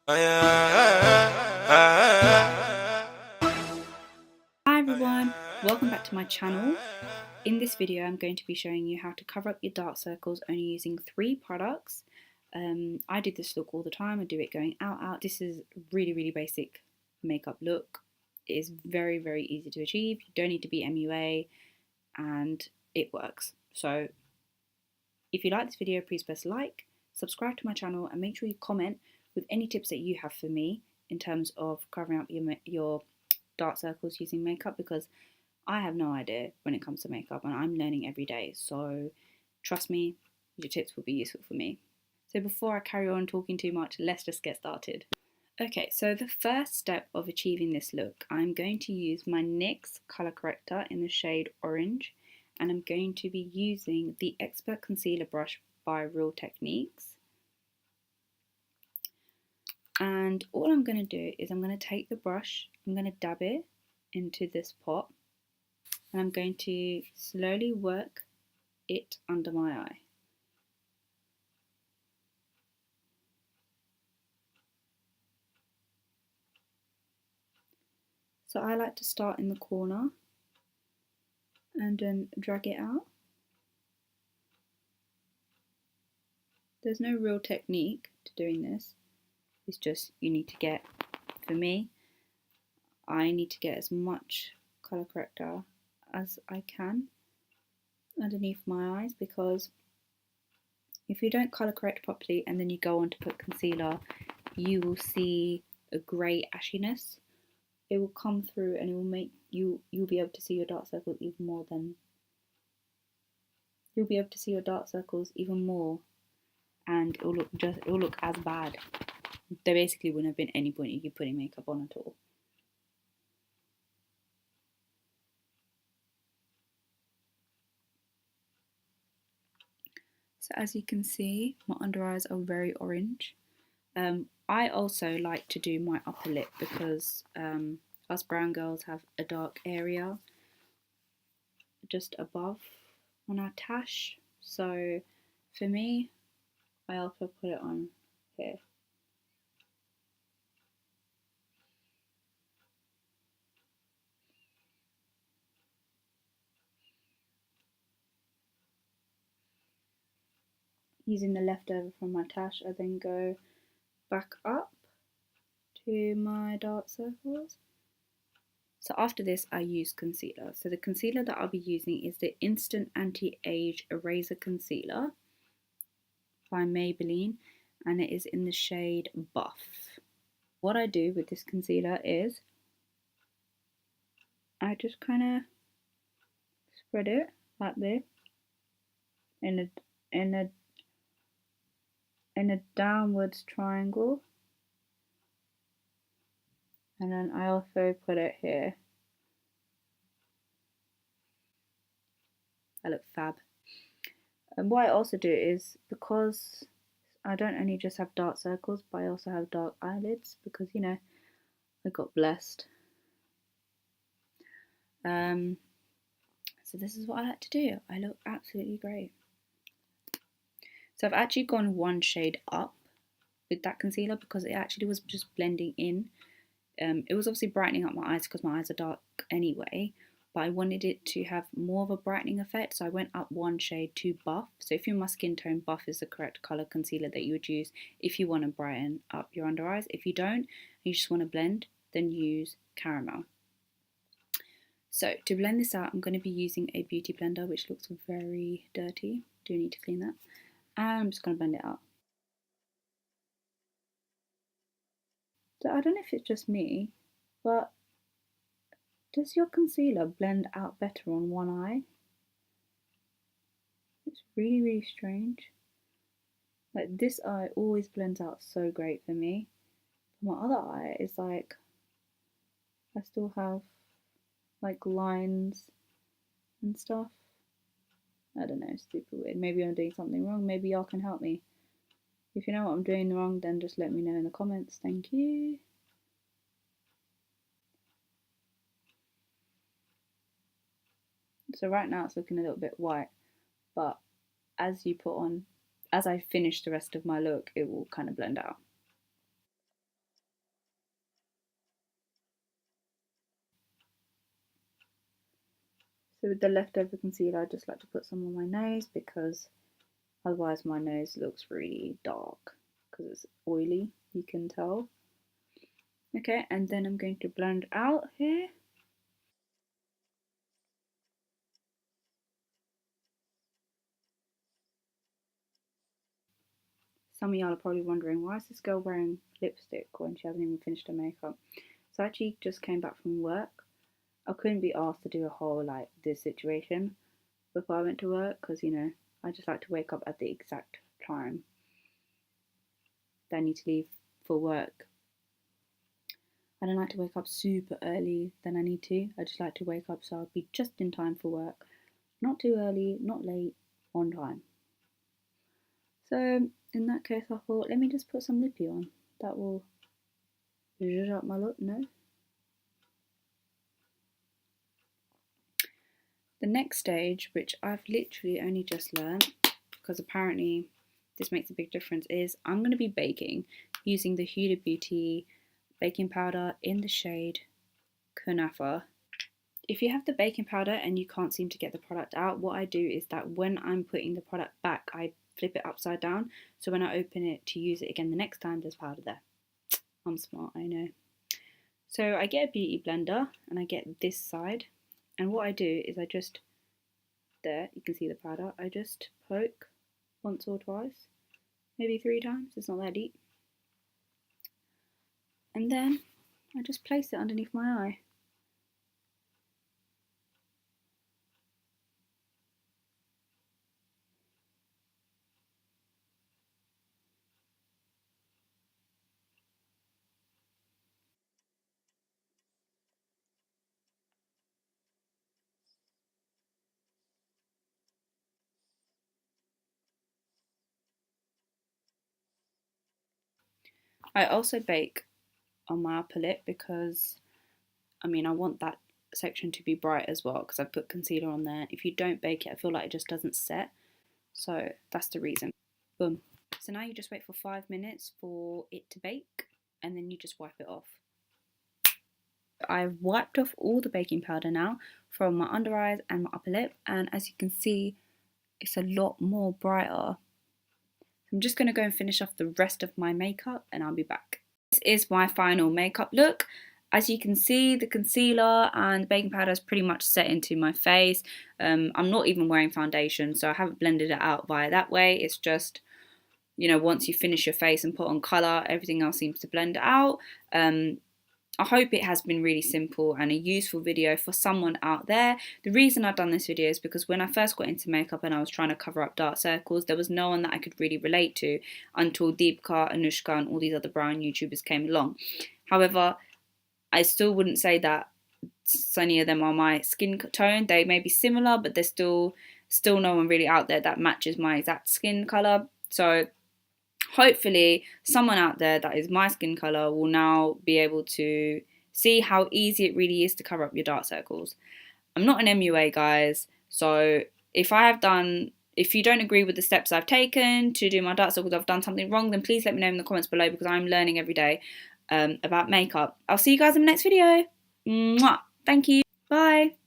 Hi everyone, welcome back to my channel. In this video I'm going to be showing you how to cover up your dark circles only using 3 products. I do this look all the time, I do it going out. This is really basic makeup look. It is very easy to achieve, you don't need to be MUA and it works. So if you like this video, please press like, subscribe to my channel and make sure you comment with any tips that you have for me in terms of covering up your dark circles using makeup, because I have no idea when it comes to makeup and I'm learning every day. So trust me, your tips will be useful for me. So before I carry on talking too much, let's just get started. Okay, so the first step of achieving this look, I'm going to use my NYX colour corrector in the shade Orange, and I'm going to be using the Expert Concealer Brush by Real Techniques. And all I'm going to do is I'm going to take the brush, I'm going to dab it into this pot, and I'm going to slowly work it under my eye. So I like to start in the corner and then drag it out. There's no real technique to doing this, it's just you need to get, for me, I need to get as much colour corrector as I can underneath my eyes, because if you don't colour correct properly and then you go on to put concealer, you will see a grey ashiness. It will come through and it will make you'll be able to see your dark circles even more than and it will look as bad. There basically wouldn't have been any point in you putting makeup on at all. So as you can see, my under eyes are very orange. I also like to do my upper lip because us brown girls have a dark area just above on our tash. So for me, I also put it on here. Using the leftover from my tash, I then go back up to my dark circles. So after this, I use concealer. So the concealer that I'll be using is the Instant Anti-Age Eraser Concealer by Maybelline, and it is in the shade Buff. What I do with this concealer is I just kind of spread it like this in a downwards triangle, and then I also put it here. I look fab. And what I also do is, because I don't only just have dark circles, but I also have dark eyelids, because you know, I got blessed. So this is what I like to do. I look absolutely great. So I've actually gone one shade up with that concealer because it actually was just blending in. It was obviously brightening up my eyes because my eyes are dark anyway, but I wanted it to have more of a brightening effect, so I went up one shade to Buff. So if you're my skin tone, Buff is the correct colour concealer that you would use if you want to brighten up your under eyes. If you don't, and you just want to blend, then use Caramel. So to blend this out, I'm going to be using a beauty blender, which looks very dirty. Do need to clean that. And I'm just going to blend it out. So I don't know if it's just me, but does your concealer blend out better on one eye? It's really strange. Like this eye always blends out so great for me. My other eye is like, I still have like lines and stuff. I don't know, it's super weird. Maybe I'm doing something wrong. Maybe y'all can help me. If you know what I'm doing wrong, then just let me know in the comments. Thank you. So right now it's looking a little bit white, but as I finish the rest of my look, it will kind of blend out. So with the leftover concealer, I just like to put some on my nose because otherwise my nose looks really dark because it's oily, you can tell. Okay, and then I'm going to blend out here. Some of y'all are probably wondering, why is this girl wearing lipstick when she hasn't even finished her makeup? So I actually just came back from work. I couldn't be asked to do a whole like this situation before I went to work because, you know, I just like to wake up at the exact time that I need to leave for work. I don't like to wake up super early than I need to. I just like to wake up so I'll be just in time for work. Not too early, not late, on time. So in that case, I thought, let me just put some lippy on. That will zhuzh up my look, no? The next stage, which I've literally only just learned, because apparently this makes a big difference, is I'm going to be baking using the Huda Beauty baking powder in the shade Kunafa. If you have the baking powder and you can't seem to get the product out, what I do is that when I'm putting the product back, I flip it upside down, so when I open it to use it again the next time, there's powder there. I'm smart, I know. So I get a beauty blender and I get this side, and what I do is I just, there, you can see the powder, I just poke once or twice, maybe 3 times, it's not that deep. And then I just place it underneath my eye. I also bake on my upper lip because, I mean, I want that section to be bright as well because I've put concealer on there. If you don't bake it, I feel like it just doesn't set. So that's the reason. Boom. So now you just wait for 5 minutes for it to bake and then you just wipe it off. I've wiped off all the baking powder now from my under eyes and my upper lip, and as you can see, it's a lot more brighter. I'm just going to go and finish off the rest of my makeup and I'll be back. This is my final makeup look. As you can see, the concealer and the baking powder is pretty much set into my face. I'm not even wearing foundation, so I haven't blended it out via that way. It's just, you know, once you finish your face and put on colour, everything else seems to blend out. I hope it has been really simple and a useful video for someone out there. The reason I've done this video is because when I first got into makeup and I was trying to cover up dark circles, there was no one that I could really relate to until Deepika, Anushka and all these other brown YouTubers came along. However, I still wouldn't say that any of them are my skin tone. They may be similar, but there's still no one really out there that matches my exact skin colour. So hopefully someone out there that is my skin colour will now be able to see how easy it really is to cover up your dark circles. I'm not an MUA, guys, so if you don't agree with the steps I've taken to do my dark circles, I've done something wrong, then please let me know in the comments below because I'm learning every day about makeup. I'll see you guys in the next video. Mwah! Thank you. Bye.